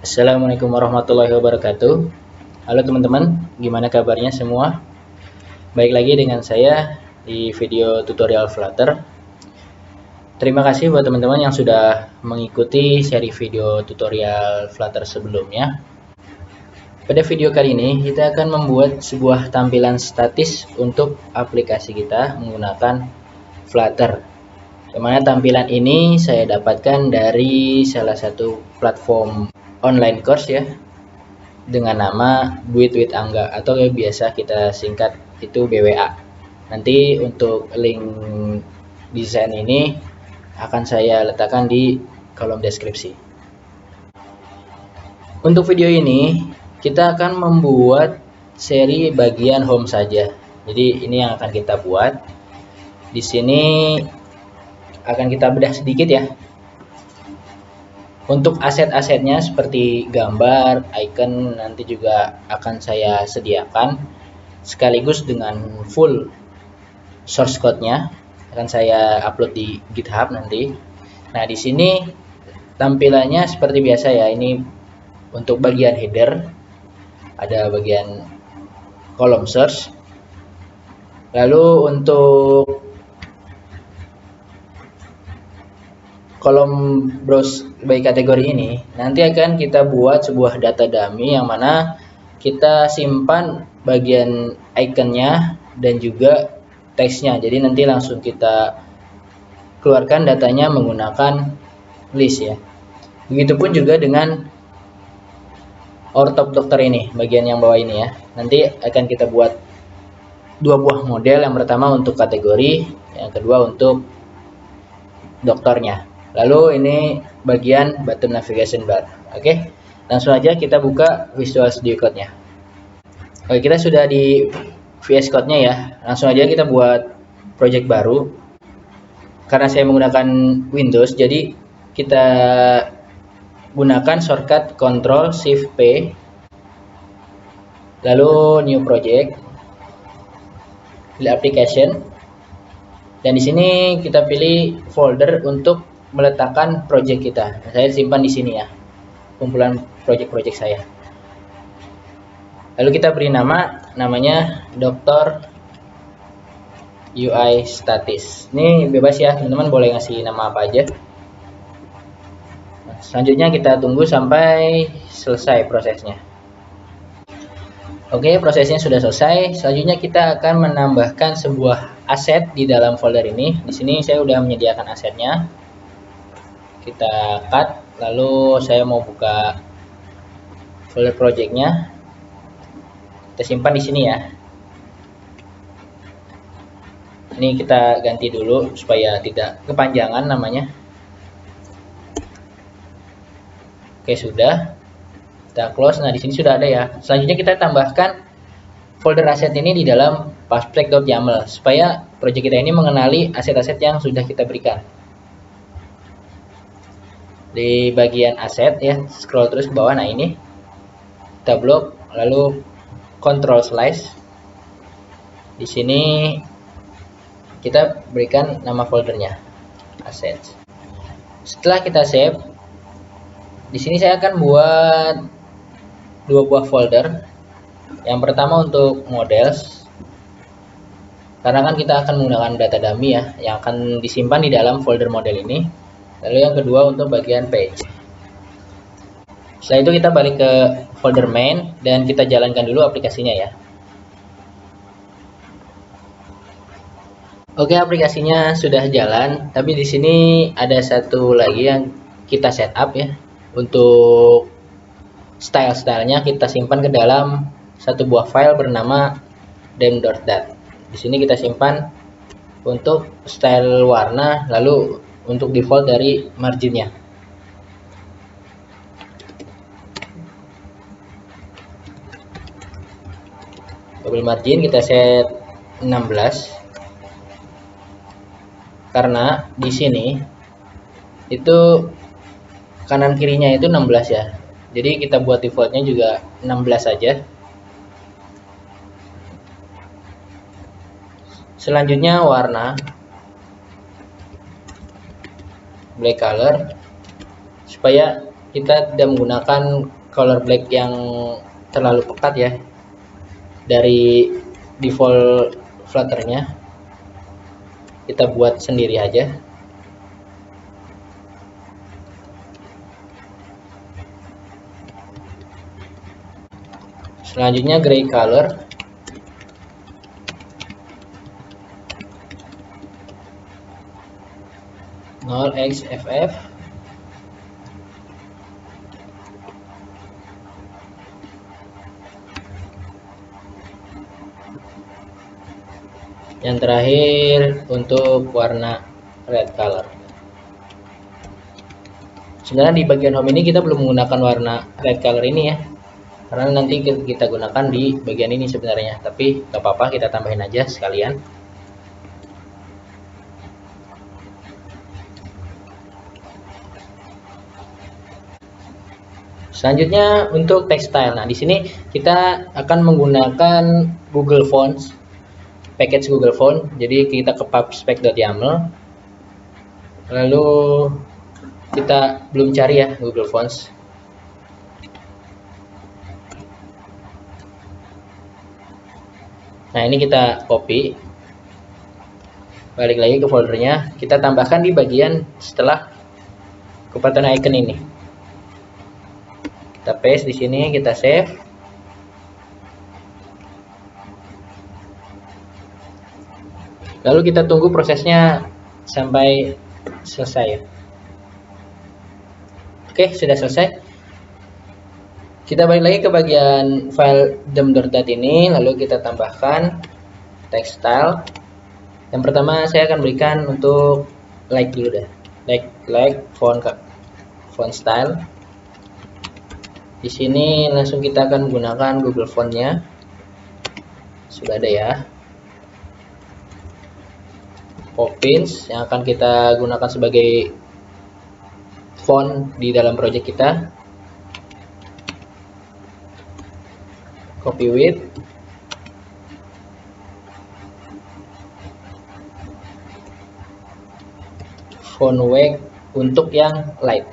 Assalamualaikum warahmatullahi wabarakatuh. Halo teman-teman, gimana kabarnya semua? Baik lagi dengan saya di video tutorial Flutter. Terima kasih buat teman-teman yang sudah mengikuti seri video tutorial Flutter sebelumnya. Pada video kali ini kita akan membuat sebuah tampilan statis untuk aplikasi kita menggunakan Flutter. Yang mana tampilan ini saya dapatkan dari salah satu platform online course ya, dengan nama Duit with Angga atau yang biasa kita singkat itu BWA. Nanti untuk link desain ini akan saya letakkan di kolom deskripsi. Untuk video ini kita akan membuat seri bagian home saja. Jadi ini yang akan kita buat. Di sini akan kita bedah sedikit ya. Untuk aset-asetnya seperti gambar, icon nanti juga akan saya sediakan sekaligus dengan full source code-nya akan saya upload di GitHub nanti. Nah, di sini tampilannya seperti biasa ya. Ini untuk bagian header ada bagian kolom source. Lalu untuk kolom browse by kategori ini nanti akan kita buat sebuah data dummy yang mana kita simpan bagian iconnya dan juga teksnya. Jadi nanti langsung kita keluarkan datanya menggunakan list ya. Begitupun juga dengan ortop dokter ini, bagian yang bawah ini ya. Nanti akan kita buat dua buah model, yang pertama untuk kategori, yang kedua untuk dokternya. Lalu ini bagian button navigation bar. Oke, langsung aja kita buka Visual Studio Code-nya. Oke, kita sudah di VS Code-nya ya. Langsung aja kita buat project baru. Karena saya menggunakan Windows, jadi kita gunakan shortcut Ctrl Shift P. Lalu new project, pilih application. Dan di sini kita pilih folder untuk meletakkan project kita. Saya simpan di sini ya, kumpulan project-project saya. Lalu kita beri namanya Dr. UI Statis. Ini bebas ya, teman-teman boleh ngasih nama apa aja. Nah, selanjutnya kita tunggu sampai selesai prosesnya. Oke, prosesnya sudah selesai. Selanjutnya kita akan menambahkan sebuah aset di dalam folder ini. Di sini saya sudah menyediakan asetnya. Kita cut, lalu saya mau buka folder projectnya. Kita simpan di sini ya. Ini kita ganti dulu supaya tidak kepanjangan namanya. Oke, sudah. Kita close. Nah, di sini sudah ada ya. Selanjutnya kita tambahkan folder aset ini di dalam fasttrack.yaml supaya project kita ini mengenali aset-aset yang sudah kita berikan. Di bagian aset ya, scroll terus ke bawah. Nah, ini kita blok, lalu control slice. Di sini kita berikan nama foldernya aset. Setelah kita save, di sini saya akan buat dua buah folder. Yang pertama untuk models, karena kan kita akan menggunakan data dummy ya, yang akan disimpan di dalam folder model ini. Lalu yang kedua untuk bagian page. Setelah itu kita balik ke folder main dan kita jalankan dulu aplikasinya ya. Oke, aplikasinya sudah jalan, tapi di sini ada satu lagi yang kita setup ya. Untuk style-stylenya kita simpan ke dalam satu buah file bernama dem.dat. Di sini kita simpan untuk style warna, lalu untuk default dari marginnya. Double margin kita set 16 karena di sini itu kanan kirinya itu 16 ya. Jadi kita buat defaultnya juga 16 saja. Selanjutnya warna black color supaya kita tidak menggunakan color black yang terlalu pekat ya. Dari default Flutternya kita buat sendiri aja. Selanjutnya gray color. XFF. Yang terakhir untuk warna red color. Sebenarnya di bagian home ini kita belum menggunakan warna red color ini ya, karena nanti kita gunakan di bagian ini sebenarnya, tapi gak apa-apa, kita tambahin aja sekalian. Selanjutnya untuk textile. Nah, di sini kita akan menggunakan Google Fonts, package Google Font. Jadi kita ke pubspec.yaml. Lalu kita belum cari ya Google Fonts. Nah, ini kita copy. Balik lagi ke foldernya, kita tambahkan di bagian setelah kepatuhan icon ini. Kita paste di sini, kita save. Lalu kita tunggu prosesnya sampai selesai. Oke, sudah selesai. Kita balik lagi ke bagian file dem.dat ini, lalu kita tambahkan textile. Yang pertama saya akan berikan untuk like dulu deh. Like font style. Di sini langsung kita akan menggunakan Google Font-nya. Sudah ada ya. Poppins yang akan kita gunakan sebagai font di dalam project kita. Copy width. Font weight untuk yang light.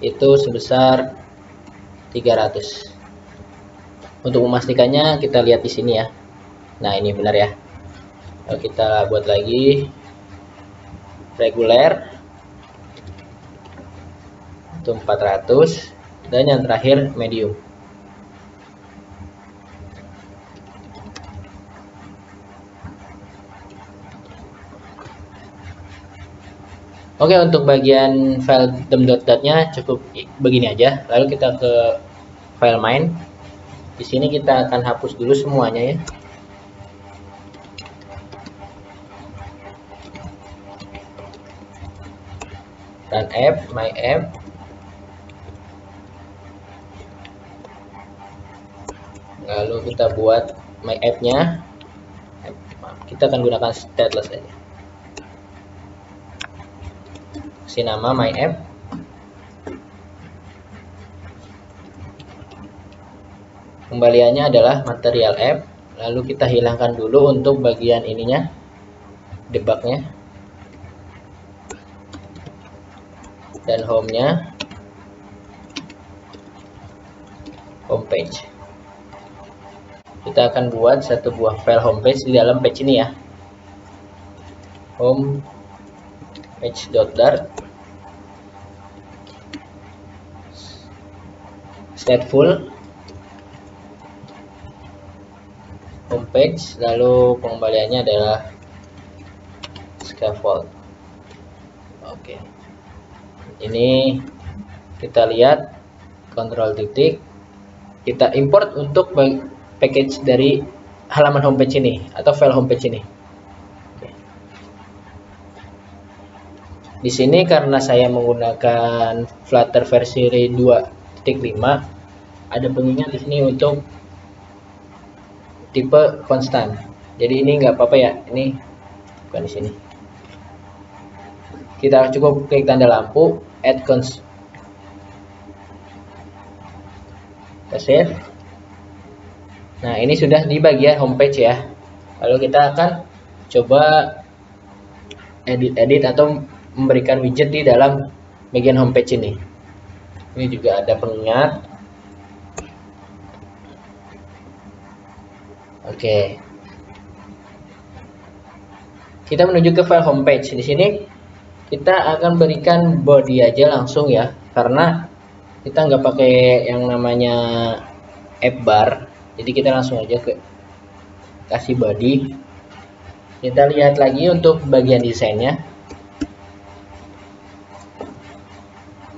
Itu sebesar 300. Untuk memastikannya kita lihat di sini ya. Nah, ini benar ya. Lalu kita buat lagi reguler itu 400 dan yang terakhir medium. Oke, untuk bagian file dem.dat-nya cukup begini aja. Lalu kita ke file main. Di sini kita akan hapus dulu semuanya ya. Dan app, my app. Lalu kita buat my app-nya. Kita akan gunakan stateless aja. Kasih nama my app. Kembaliannya adalah material app. Lalu kita hilangkan dulu untuk bagian ininya, debugnya, dan home-nya, homepage. Kita akan buat satu buah file homepage di dalam page ini ya. Home page.dart stateful homepage, lalu pengembaliannya adalah scaffold. Oke. Ini kita lihat kontrol titik, kita import untuk package dari halaman homepage ini atau file homepage ini. Di sini karena saya menggunakan Flutter versi 2.5, ada pengingat di sini untuk tipe konstan. Jadi ini nggak apa-apa ya, ini bukan di sini. Kita cukup klik tanda lampu, add const. Kita save. Nah, ini sudah di bagian homepage ya. Lalu kita akan coba edit atau memberikan widget di dalam bagian homepage ini. Ini juga ada pengingat. Oke. Kita menuju ke file homepage. Di sini kita akan berikan body aja langsung ya, karena kita nggak pakai yang namanya app bar. Jadi kita langsung aja ke kasih body. Kita lihat lagi untuk bagian desainnya.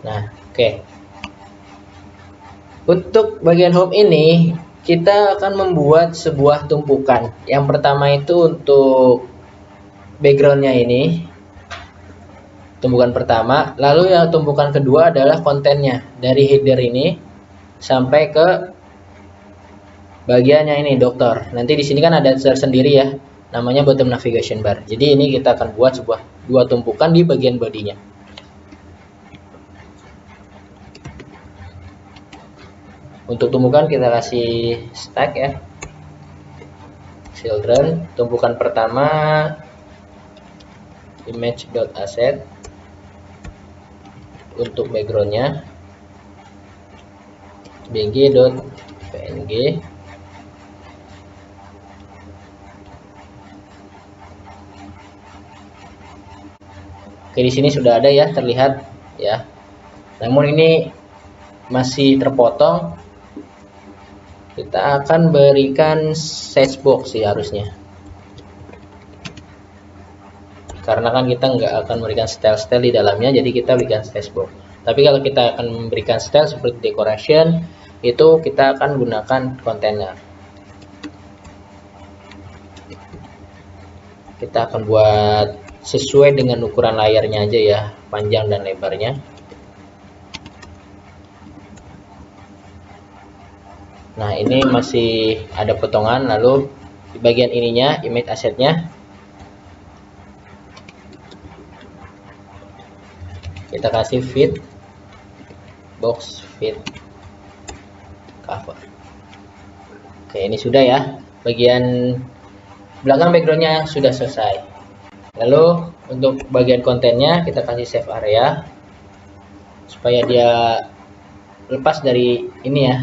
Nah, oke. Untuk bagian home ini kita akan membuat sebuah tumpukan. Yang pertama itu untuk backgroundnya ini, tumpukan pertama. Lalu yang tumpukan kedua adalah kontennya, dari header ini sampai ke bagiannya ini dokter. Nanti di sini kan ada tersendiri ya, namanya bottom navigation bar. Jadi ini kita akan buat dua tumpukan di bagian bodinya. Untuk tumpukan kita kasih stack ya, children. Tumpukan pertama image.asset. Untuk backgroundnya bg.png. Oke, di sini sudah ada ya, terlihat ya. Namun ini masih terpotong. Kita akan berikan size box sih harusnya. Karena kan kita nggak akan memberikan style-style di dalamnya, jadi kita berikan size box. Tapi kalau kita akan memberikan style seperti decoration, itu kita akan gunakan kontainer. Kita akan buat sesuai dengan ukuran layarnya aja ya, panjang dan lebarnya. Nah, ini masih ada potongan. Lalu di bagian ininya, image assetnya, kita kasih fit box fit cover. Oke, ini sudah ya, bagian belakang backgroundnya sudah selesai. Lalu untuk bagian kontennya kita kasih save area supaya dia lepas dari ini ya,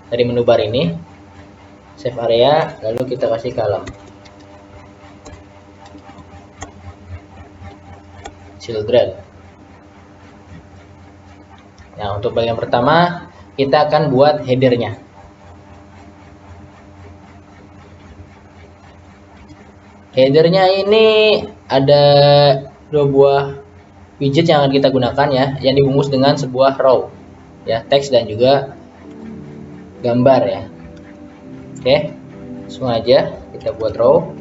dari menu bar ini. Save area, lalu kita kasih column children. Nah, untuk bagian pertama kita akan buat headernya. Headernya ini ada dua buah widget yang akan kita gunakan ya, yang dibungkus dengan sebuah row ya, teks dan juga gambar ya. Oke, langsung aja kita buat row.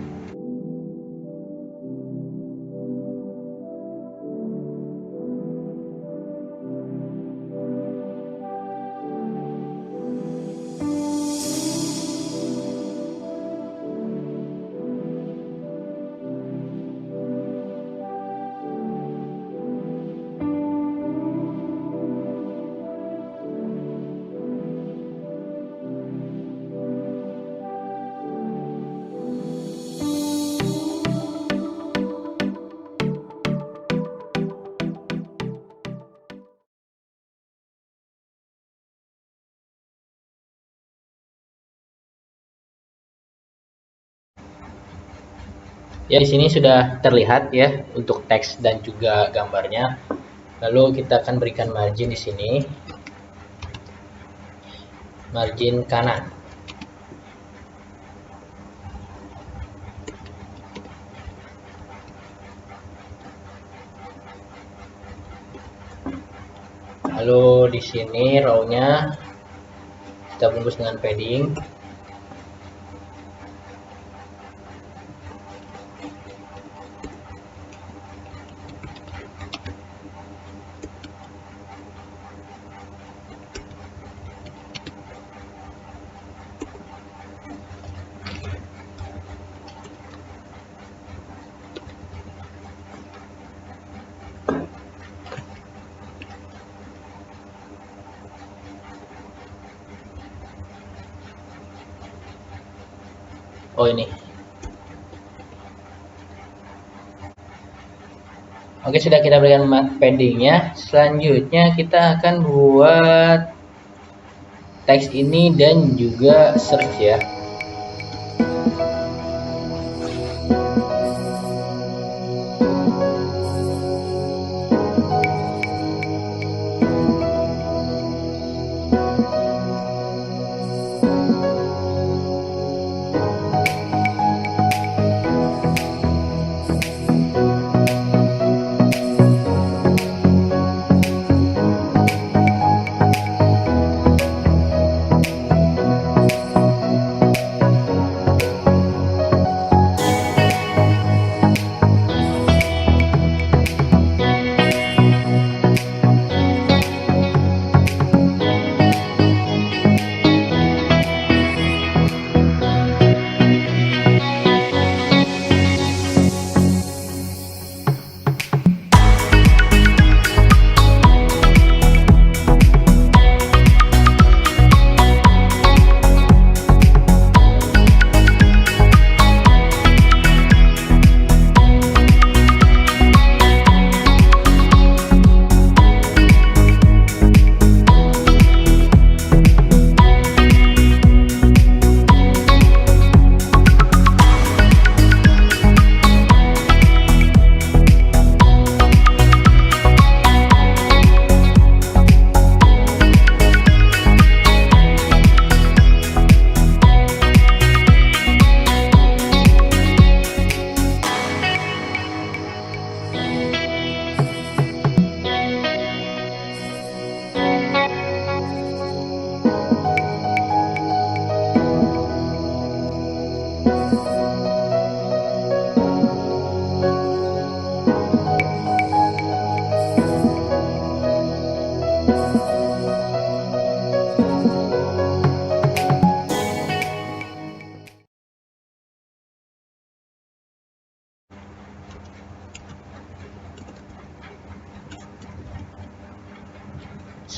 Ya, di sini sudah terlihat ya untuk teks dan juga gambarnya. Lalu kita akan berikan margin di sini. Margin kanan. Lalu di sini row-nya kita bungkus dengan padding. Oh, ini. Oke, sudah kita berikan paddingnya. Selanjutnya kita akan buat teks ini dan juga search ya.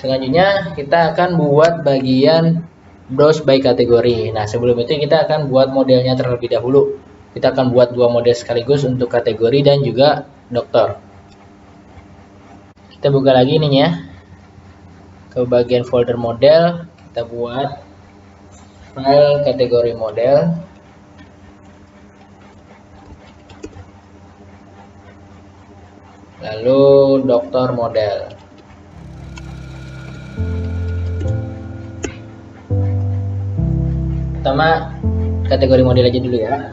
Selanjutnya kita akan buat bagian browse by kategori. Nah, sebelum itu kita akan buat modelnya terlebih dahulu. Kita akan buat dua model sekaligus untuk kategori dan juga dokter. Kita buka lagi ininya. Ke bagian folder model, kita buat file kategori model. Lalu dokter model. Pertama kategori model aja dulu ya.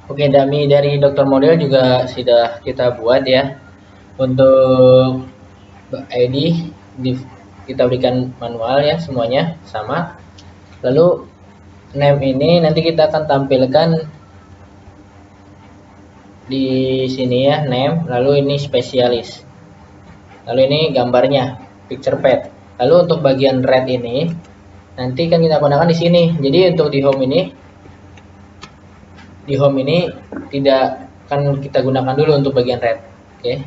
Oke, dummy dari dokter model juga sudah kita buat ya. Untuk ID kita berikan manual ya, semuanya sama. Lalu name ini nanti kita akan tampilkan di sini ya, name. Lalu ini spesialis. Lalu ini gambarnya, picture pad. Lalu untuk bagian red ini nanti kan kita gunakan di sini. Jadi untuk di home ini tidak akan kita gunakan dulu untuk bagian red. Oke.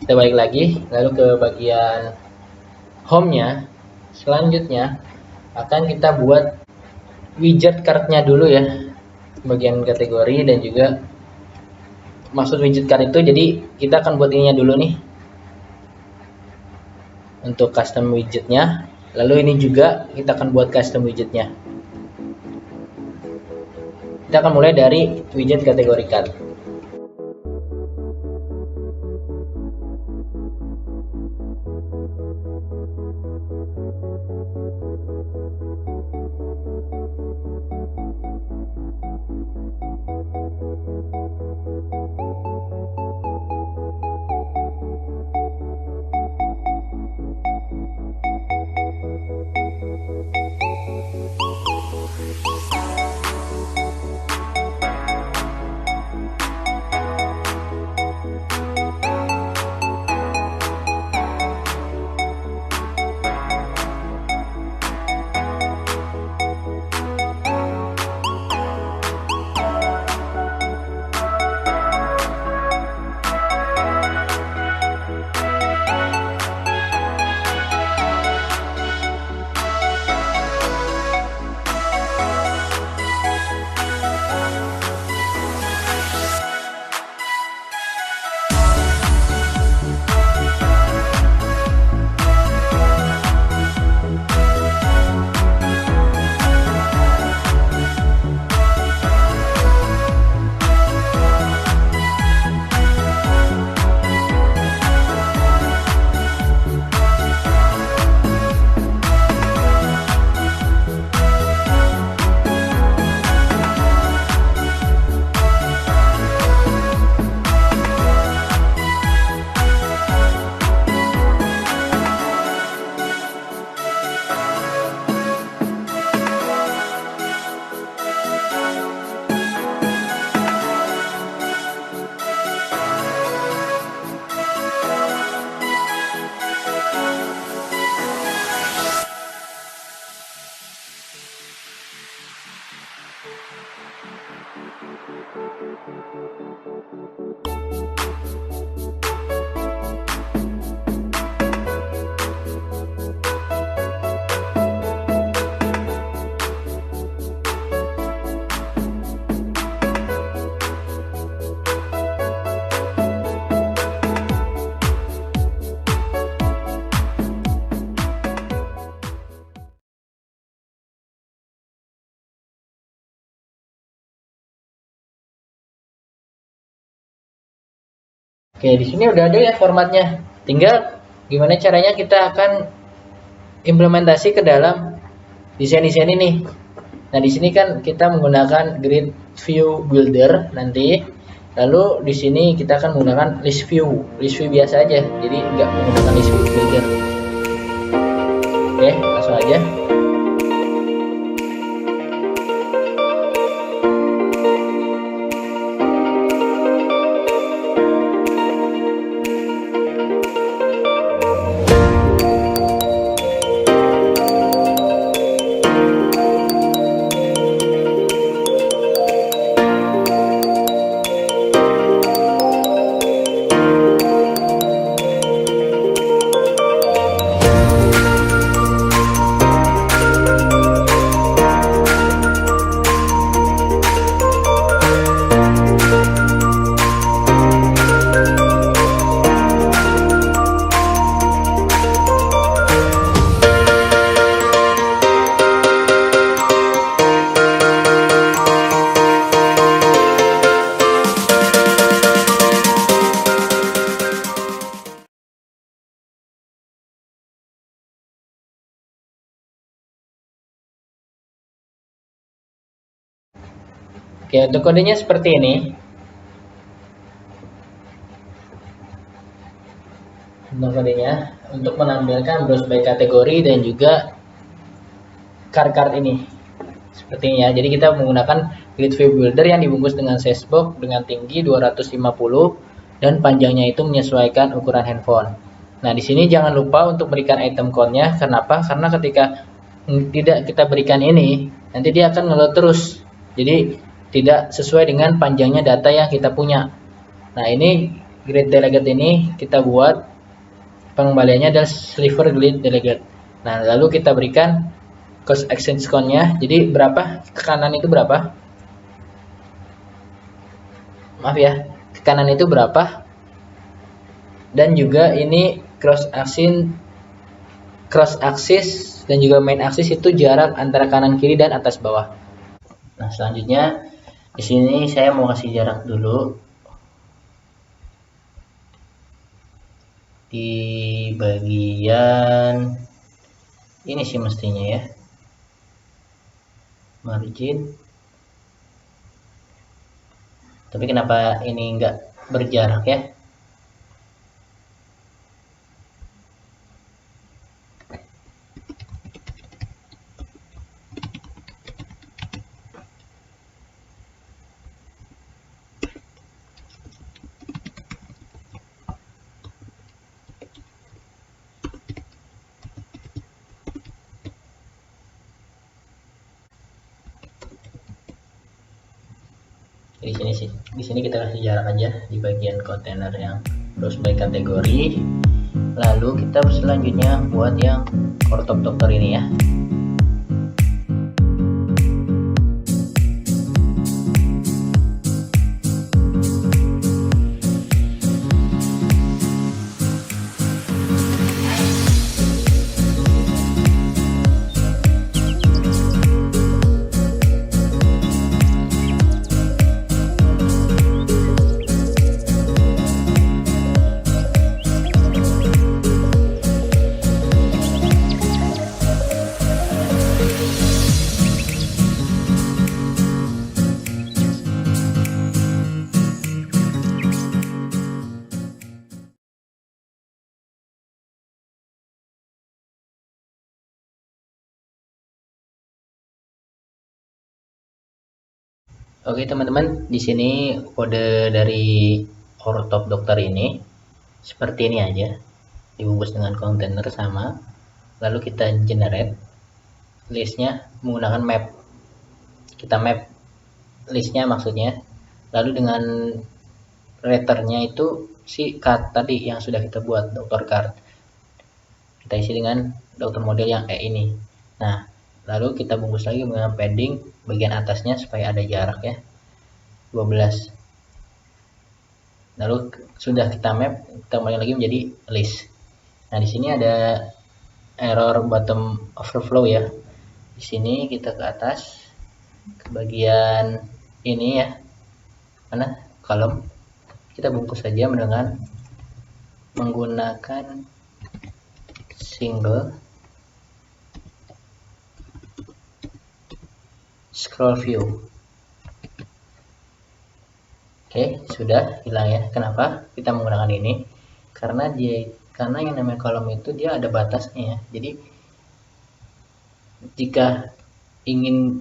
Kita balik lagi lalu ke bagian home-nya. selanjutnya akan kita buat widget cardnya dulu ya, bagian kategori dan juga maksud widget card itu, jadi kita akan buat ininya dulu nih untuk custom widgetnya, lalu ini juga kita akan buat custom widgetnya. Kita akan mulai dari widget kategori card. Oke, di sini udah ada ya formatnya. Tinggal gimana caranya kita akan implementasi ke dalam desain-desain ini. Nah, di sini kan kita menggunakan grid view builder nanti. Lalu di sini kita akan menggunakan list view biasa aja. Jadi nggak menggunakan list view builder. Oke, langsung aja. Oke, untuk kodenya seperti ini. Untuk kodenya, untuk menampilkan browse by kategori dan juga card-card ini. Seperti ini ya. Jadi kita menggunakan grid view builder yang dibungkus dengan sizebox dengan tinggi 250 dan panjangnya itu menyesuaikan ukuran handphone. Nah, di sini jangan lupa untuk berikan item count-nya. Kenapa? Karena ketika tidak kita berikan ini, nanti dia akan ngeload terus. Jadi tidak sesuai dengan panjangnya data yang kita punya. Nah, ini grid delegate ini kita buat pengembaliannya adalah sliver grid delegate. Nah, lalu kita berikan cross action count-nya. Jadi berapa? Ke kanan itu berapa? Maaf ya, ke kanan itu berapa? Dan juga ini cross axis dan juga main axis itu jarak antara kanan kiri dan atas bawah. Nah, selanjutnya di sini saya mau kasih jarak dulu di bagian ini sih mestinya ya, margin. Tapi kenapa ini enggak berjarak ya? Di sini sih, di sini kita kasih jarak aja di bagian kontainer yang terus by kategori. Lalu kita selanjutnya buat yang ortop dokter ini ya. Oke teman-teman, di sini kode dari ortop dokter ini seperti ini aja, dibungkus dengan kontainer sama. Lalu kita generate listnya menggunakan map. Kita map listnya maksudnya. Lalu dengan letternya itu si card tadi yang sudah kita buat, dokter card. Kita isi dengan dokter model yang E ini. Nah, lalu kita bungkus lagi dengan padding bagian atasnya supaya ada jarak ya, 12. Lalu sudah kita map, kita kembali lagi menjadi list. Nah, di sini ada error bottom overflow ya. Di sini kita ke atas ke bagian ini ya, mana kolom, kita bungkus saja dengan menggunakan single scroll view. Oke, sudah hilang ya. Kenapa kita menggunakan ini? Karena yang namanya kolom itu dia ada batasnya ya. Jadi jika ingin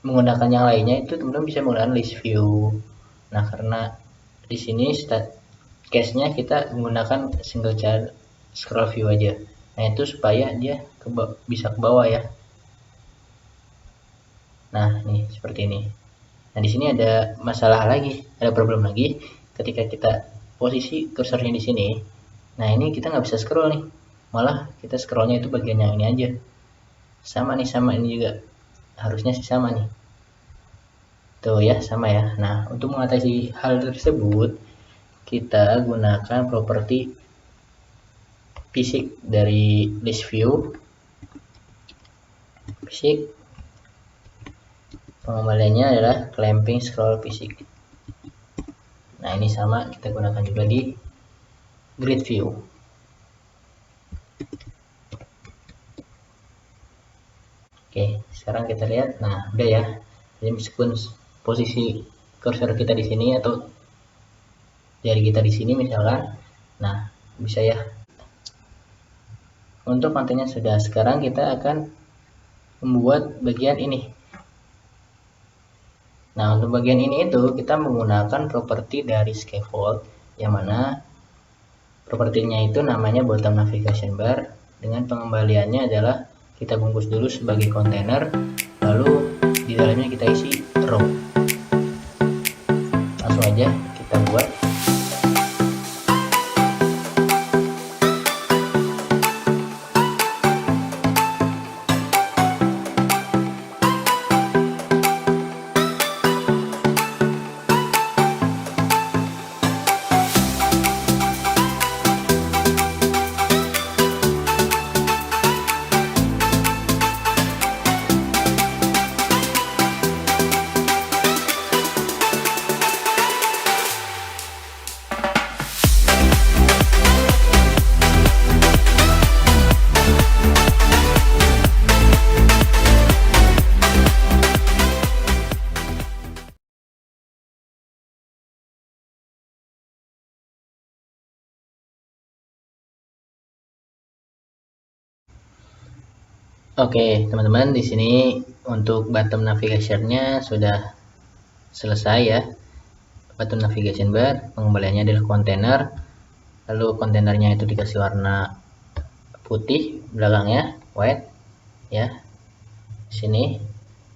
menggunakan yang lainnya itu teman-teman bisa menggunakan list view. Nah, karena di sini case-nya kita menggunakan single child scroll view aja. Nah, itu supaya dia bisa ke bawah ya. Nah, nih seperti ini. Nah, di sini ada masalah lagi, ada problem lagi ketika kita posisi kursornya di sini. Nah, ini kita nggak bisa scroll nih. Malah kita scrollnya itu bagian yang ini aja. Sama nih, sama ini juga. Harusnya sih sama nih. Tuh ya, sama ya. Nah, untuk mengatasi hal tersebut, kita gunakan properti fisik dari list view. Fisik. Pengembaliannya adalah clamping scroll fisik. Nah, ini sama kita gunakan juga di grid view. Oke, sekarang kita lihat. Nah, udah ya. Jadi meskipun posisi cursor kita di sini atau jari kita di sini misalkan, nah bisa ya. Untuk kontennya sudah. Sekarang kita akan membuat bagian ini. Nah, untuk bagian ini itu kita menggunakan properti dari scaffold, yang mana propertinya itu namanya bottom navigation bar. Dengan pengembaliannya adalah kita bungkus dulu sebagai kontainer, lalu di dalamnya kita isi row. Langsung aja kita buat. Oke, teman-teman, di sini untuk bottom navigation-nya sudah selesai ya. Bottom navigation bar, pengembaliannya adalah kontainer. Lalu kontainernya itu dikasih warna putih belakangnya, white ya. Sini.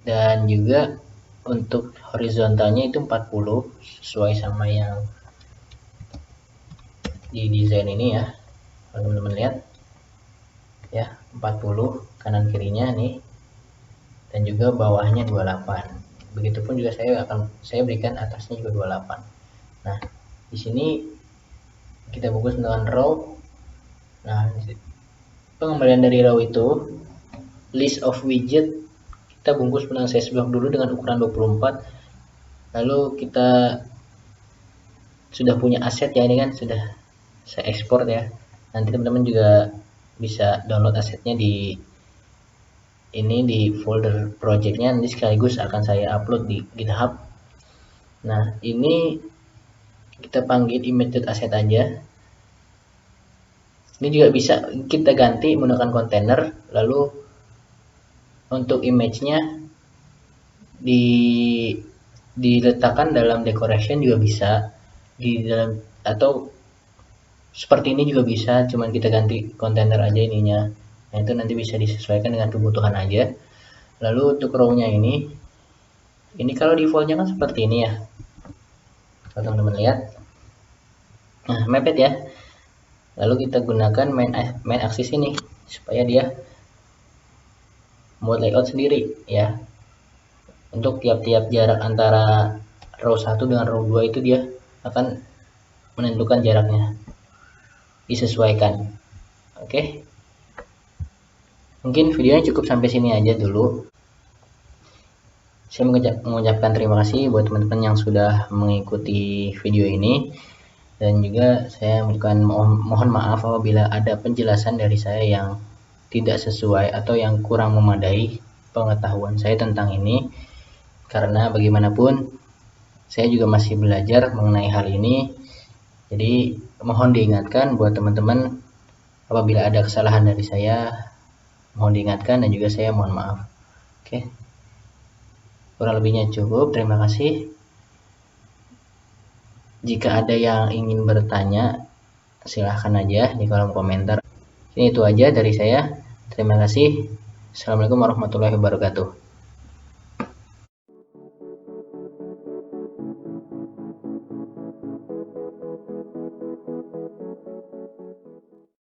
Dan juga untuk horizontalnya itu 40 sesuai sama yang di desain ini ya. Teman-teman lihat ya, 40 kanan kirinya nih, dan juga bawahnya 28. Begitupun juga saya berikan atasnya juga 28. Nah, di sini kita bungkus dengan row. Nah, pengembalian dari row itu list of widget kita bungkus dengan size block dulu dengan ukuran 24. Lalu kita sudah punya aset ya, ini kan sudah saya ekspor ya. Nanti teman-teman juga bisa download asetnya di folder projectnya, nanti sekaligus akan saya upload di GitHub. Nah, ini kita panggil image.asset aja. Ini juga bisa kita ganti menggunakan kontainer, lalu untuk image-nya diletakkan dalam decoration juga bisa, di dalam atau seperti ini juga bisa, cuman kita ganti kontainer aja ininya. Nah, itu nanti bisa disesuaikan dengan kebutuhan aja. Lalu untuk row-nya ini kalau defaultnya kan seperti ini ya, kalau teman-teman lihat. Nah, mepet ya. Lalu kita gunakan main axis ini supaya dia membuat layout sendiri ya. Untuk tiap-tiap jarak antara row 1 dengan row 2 itu dia akan menentukan jaraknya, disesuaikan. Oke. Mungkin videonya cukup sampai sini aja dulu. Saya mengucapkan terima kasih buat teman-teman yang sudah mengikuti video ini, dan juga saya mohon maaf apabila ada penjelasan dari saya yang tidak sesuai atau yang kurang memadai pengetahuan saya tentang ini, karena bagaimanapun saya juga masih belajar mengenai hal ini. Jadi mohon diingatkan buat teman-teman apabila ada kesalahan dari saya, mohon diingatkan, dan juga saya mohon maaf. Oke, kurang lebihnya cukup. Terima kasih. Jika ada yang ingin bertanya, silahkan aja di kolom komentar. Ini itu aja dari saya. Terima kasih. Assalamualaikum warahmatullahi wabarakatuh.